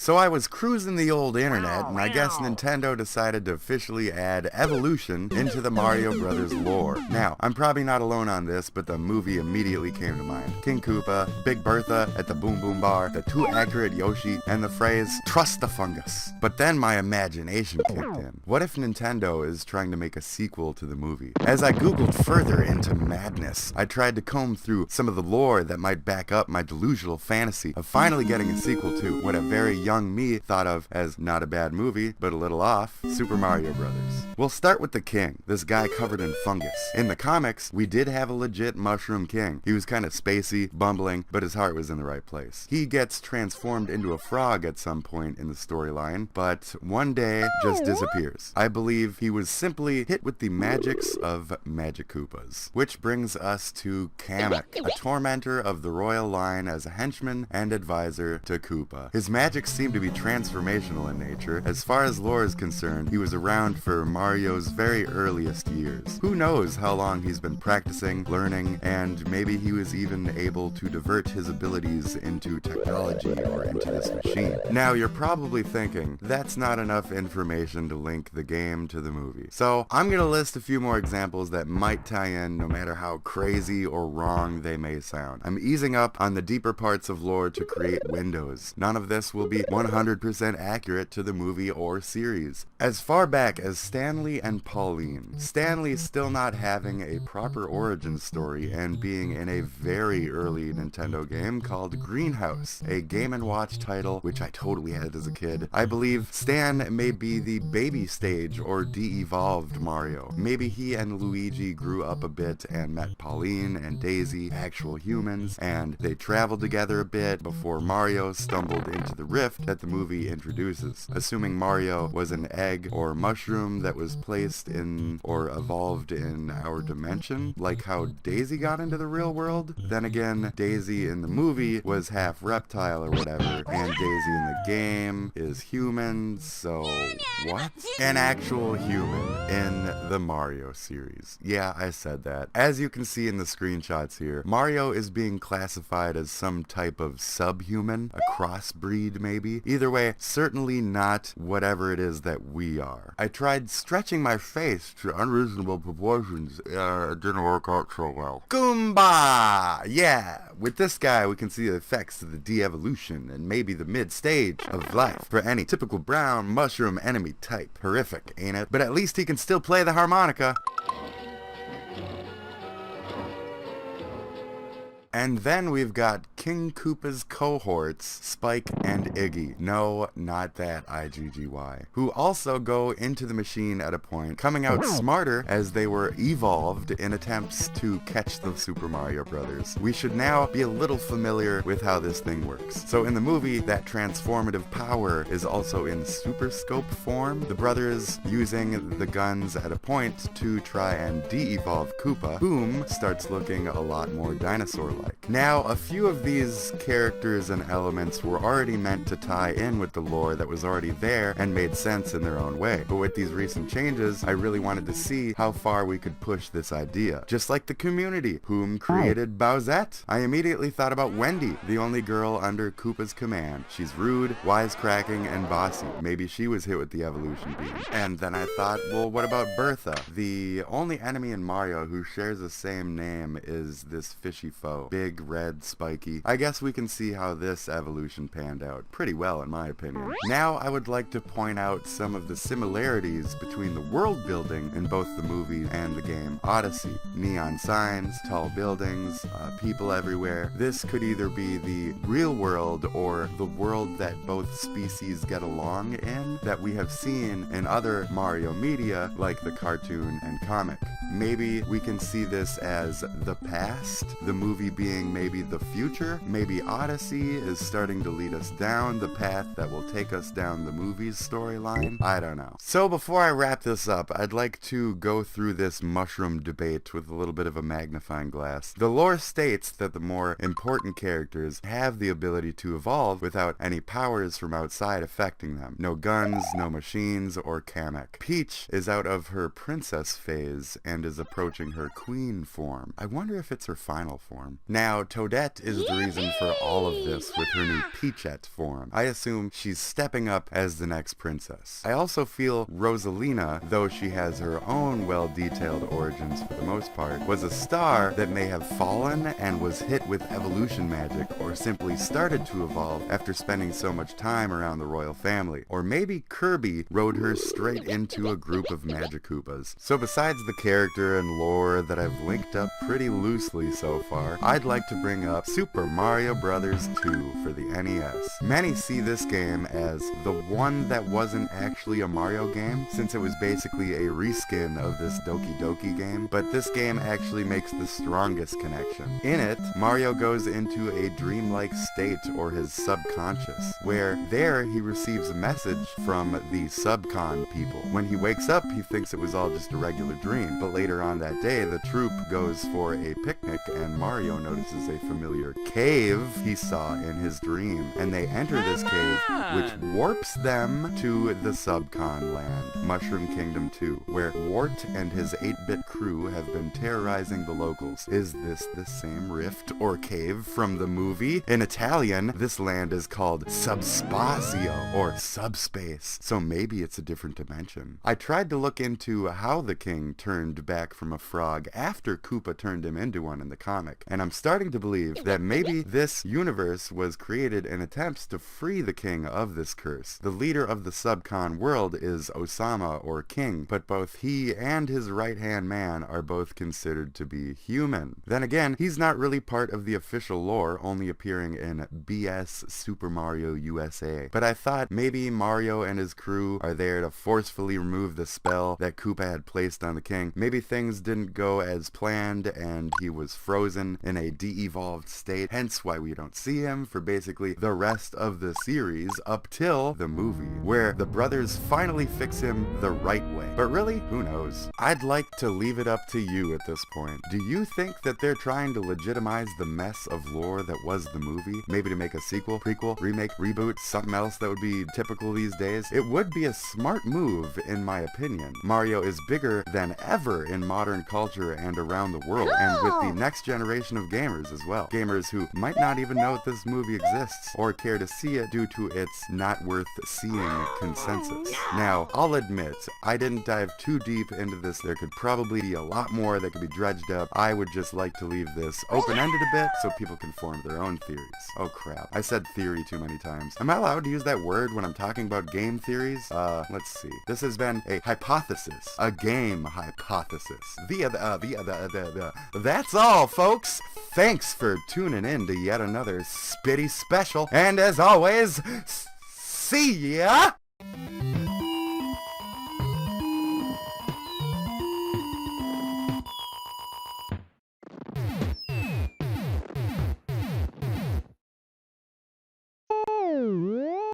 So I was cruising the old internet, and I guess Nintendo decided to officially add evolution into the Mario Brothers lore. Now, I'm probably not alone on this, but the movie immediately came to mind. King Koopa, Big Bertha at the Boom Boom Bar, the too accurate Yoshi, and the phrase, trust the fungus. But then my imagination kicked in. What if Nintendo is trying to make a sequel to the movie? As I googled further into madness, I tried to comb through some of the lore that might back up my delusional fantasy of finally getting a sequel to what a very young me thought of as not a bad movie, but a little off, Super Mario Brothers. We'll start with the king, this guy covered in fungus. In the comics, we did have a legit mushroom king. He was kind of spacey, bumbling, but his heart was in the right place. He gets transformed into a frog at some point in the storyline, but one day just disappears. I believe he was simply hit with the magics of Magic Koopas. Which brings us to Kamek, a tormentor of the royal line as a henchman and advisor to Koopa. His magics seem to be transformational in nature. As far as lore is concerned, he was around for Mario's very earliest years. Who knows how long he's been practicing, learning, and maybe he was even able to divert his abilities into technology or into this machine. Now, you're probably thinking, that's not enough information to link the game to the movie. So, I'm gonna list a few more examples that might tie in no matter how crazy or wrong they may sound. I'm easing up on the deeper parts of lore to create windows. None of this will be 100% accurate to the movie or series. As far back as Stanley and Pauline, Stanley still not having a proper origin story and being in a very early Nintendo game called Greenhouse, a Game & Watch title which I totally had as a kid. I believe Stan may be the baby stage or de-evolved Mario. Maybe he and Luigi grew up a bit and met Pauline and Daisy, actual humans, and they traveled together a bit before Mario stumbled into the rift that the movie introduces. Assuming Mario was an egg or mushroom that was placed in or evolved in our dimension, like how Daisy got into the real world. Then again, Daisy in the movie was half reptile or whatever, and Daisy in the game is human, so what? An actual human in the Mario series. Yeah, I said that. As you can see in the screenshots here, Mario is being classified as some type of subhuman, a crossbreed maybe. Either way, certainly not whatever it is that we are. I tried stretching my face to unreasonable proportions. It didn't work out so well. Goomba! Yeah, with this guy we can see the effects of the de-evolution and maybe the mid-stage of life for any typical brown mushroom enemy type. Horrific, ain't it? But at least he can still play the harmonica. And then we've got King Koopa's cohorts, Spike and Iggy. No, not that IGGY. Who also go into the machine at a point, coming out smarter as they were evolved in attempts to catch the Super Mario Brothers. We should now be a little familiar with how this thing works. So in the movie, that transformative power is also in Super Scope form. The brothers using the guns at a point to try and de-evolve Koopa. Boom starts looking a lot more dinosaur-like. Now, a few of these characters and elements were already meant to tie in with the lore that was already there and made sense in their own way. But with these recent changes, I really wanted to see how far we could push this idea. Just like the community, whom created Bowsette. I immediately thought about Wendy, the only girl under Koopa's command. She's rude, wisecracking, and bossy. Maybe she was hit with the evolution beam. And then I thought, well, what about Bertha? The only enemy in Mario who shares the same name is this fishy foe. Big, red, spiky. I guess we can see how this evolution panned out pretty well in my opinion. Now I would like to point out some of the similarities between the world building in both the movie and the game Odyssey. Neon signs, tall buildings, people everywhere. This could either be the real world or the world that both species get along in that we have seen in other Mario media like the cartoon and comic. Maybe we can see this as the past, the movie being maybe the future. Maybe Odyssey is starting to lead us down the path that will take us down the movie's storyline. I don't know. So before I wrap this up, I'd like to go through this mushroom debate with a little bit of a magnifying glass. The lore states that the more important characters have the ability to evolve without any powers from outside affecting them. No guns, no machines, or Kamek. Peach is out of her princess phase and is approaching her queen form. I wonder if it's her final form. Now, Toadette is the reason for all of this with her new Peachette form. I assume she's stepping up as the next princess. I also feel Rosalina, though she has her own well-detailed origins for the most part, was a star that may have fallen and was hit with evolution magic, or simply started to evolve after spending so much time around the royal family. Or maybe Kirby rode her straight into a group of Magikoopas. So besides the character and lore that I've linked up pretty loosely so far, I'd like to bring up Super Mario Bros. 2 for the NES. Many see this game as the one that wasn't actually a Mario game, since it was basically a reskin of this Doki Doki game, but this game actually makes the strongest connection. In it, Mario goes into a dreamlike state, or his subconscious, where there he receives a message from the subcon people. When he wakes up, he thinks it was all just a regular dream, but later on that day, the troupe goes for a picnic and Mario notices a familiar cave he saw in his dream, and they enter this cave, which warps them to the subcon land, Mushroom Kingdom 2, where Wart and his 8-bit crew have been terrorizing the locals. Is this the same rift or cave from the movie? In Italian, this land is called Subspazio, or subspace, so maybe it's a different dimension. I tried to look into how the king turned back from a frog after Koopa turned him into one in the comic, and I'm starting to believe that maybe this universe was created in attempts to free the king of this curse. The leader of the subcon world is Osama, or King, but both he and his right-hand man are both considered to be human. Then again, he's not really part of the official lore, only appearing in BS Super Mario USA. But I thought maybe Mario and his crew are there to forcefully remove the spell that Koopa had placed on the king. Maybe things didn't go as planned and he was frozen in a de-evolved state, hence why we don't see him for basically the rest of the series up till the movie, where the brothers finally fix him the right way. But really, who knows? I'd like to leave it up to you at this point. Do you think that they're trying to legitimize the mess of lore that was the movie? Maybe to make a sequel, prequel, remake, reboot, something else that would be typical these days? It would be a smart move, in my opinion. Mario is bigger than ever in modern culture and around the world, and with the next generation of gamers as well. Gamers who might not even know that this movie exists, or care to see it due to its not worth seeing consensus. Now, I'll admit, I didn't dive too deep into this. There could probably be a lot more that could be dredged up. I would just like to leave this open-ended a bit so people can form their own theories. Oh crap, I said theory too many times. Am I allowed to use that word when I'm talking about game theories? Let's see. This has been a hypothesis. A game hypothesis. That's all, folks. Thanks for tuning in to yet another Spitty special. And as always, see ya!